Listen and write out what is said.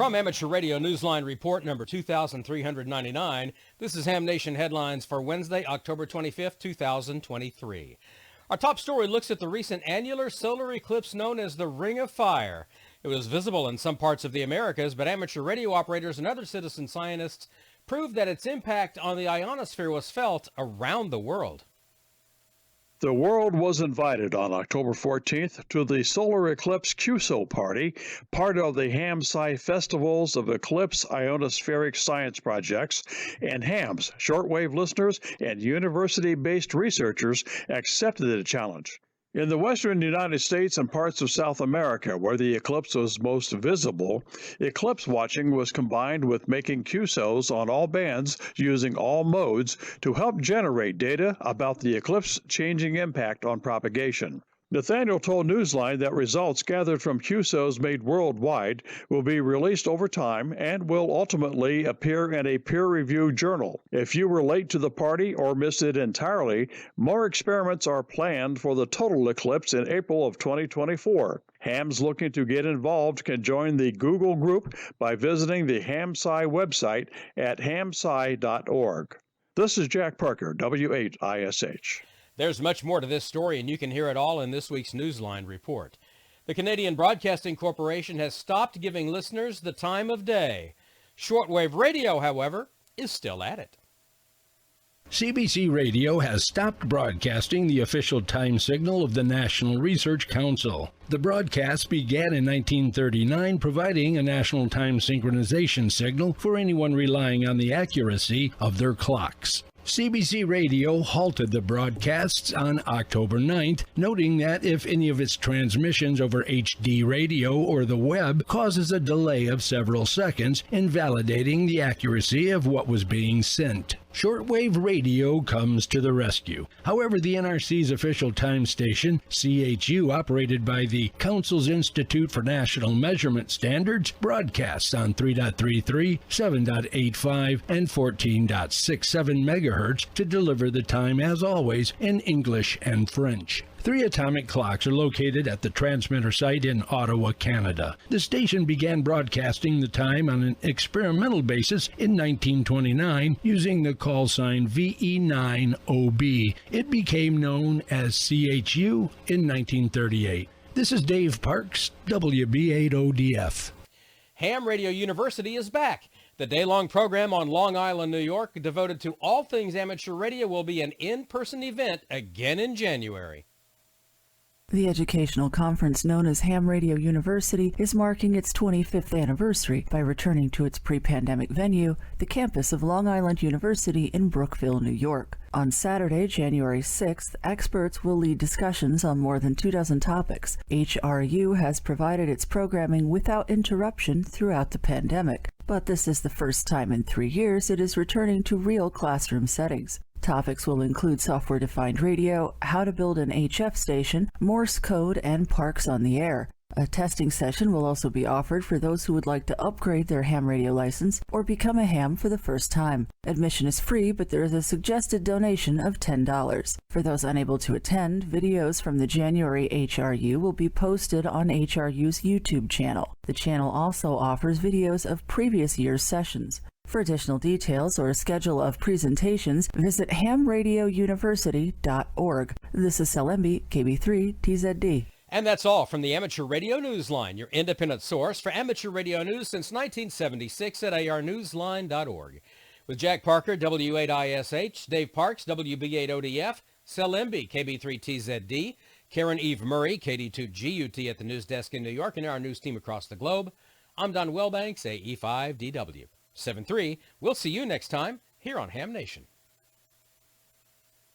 From Amateur Radio Newsline Report number 2399, this is Ham Nation Headlines for Wednesday, October 25th, 2023. Our top story looks at the recent annular solar eclipse known as the Ring of Fire. It was visible in some parts of the Americas, but amateur radio operators and other citizen scientists proved that its impact on the ionosphere was felt around the world. The world was invited on October 14th to the Solar Eclipse QSO Party, part of the Ham-Sci Festivals of Eclipse Ionospheric Science Projects, and HAMS, shortwave listeners and university-based researchers accepted the challenge. In the western United States and parts of South America, where the eclipse was most visible, eclipse watching was combined with making QSOs on all bands using all modes to help generate data about the eclipse's changing impact on propagation. Nathaniel told Newsline that results gathered from QSOs made worldwide will be released over time and will ultimately appear in a peer-reviewed journal. If you were late to the party or missed it entirely, more experiments are planned for the total eclipse in April of 2024. Hams looking to get involved can join the Google group by visiting the HamSci website at hamsci.org. This is Jack Parker, W8ISH. There's much more to this story, and you can hear it all in this week's Newsline report. The Canadian Broadcasting Corporation has stopped giving listeners the time of day. Shortwave radio, however, is still at it. CBC Radio has stopped broadcasting the official time signal of the National Research Council. The broadcast began in 1939, providing a national time synchronization signal for anyone relying on the accuracy of their clocks. CBC Radio halted the broadcasts on October 9th, noting that if any of its transmissions over HD radio or the web causes a delay of several seconds, invalidating the accuracy of what was being sent. Shortwave radio comes to the rescue. However, the NRC's official time station, CHU, operated by the Council's Institute for National Measurement Standards, broadcasts on 3.33, 7.85, and 14.67 megahertz to deliver the time, as always, in English and French. 3 atomic clocks are located at the transmitter site in Ottawa, Canada. The station began broadcasting the time on an experimental basis in 1929 using the call sign VE9OB. It became known as CHU in 1938. This is Dave Parks, WB8ODF. Ham Radio University is back. The day-long program on Long Island, New York, devoted to all things amateur radio, will be an in-person event again in January. The educational conference known as Ham Radio University is marking its 25th anniversary by returning to its pre-pandemic venue, the campus of Long Island University in Brookville, New York. On Saturday, January 6th, experts will lead discussions on more than 24 topics. HRU has provided its programming without interruption throughout the pandemic, but this is the first time in 3 years it is returning to real classroom settings. Topics will include software-defined radio, how to build an HF station, Morse code, and parks on the air. A testing session will also be offered for those who would like to upgrade their ham radio license or become a ham for the first time. Admission is free, but there is a suggested donation of $10. For those unable to attend, videos from the January HRU will be posted on HRU's YouTube channel. The channel also offers videos of previous year's sessions. For additional details or a schedule of presentations, visit hamradiouniversity.org. This is Salembi, KB3TZD. And that's all from the Amateur Radio Newsline, your independent source for amateur radio news since 1976 at arnewsline.org. With Jack Parker, W8ISH, Dave Parks, WB8ODF, Salembi, KB3TZD, Karen Eve Murray, KD2GUT at the news desk in New York, and our news team across the globe, I'm Don Wellbanks, AE5DW. 7-3. We'll see you next time here on Ham Nation.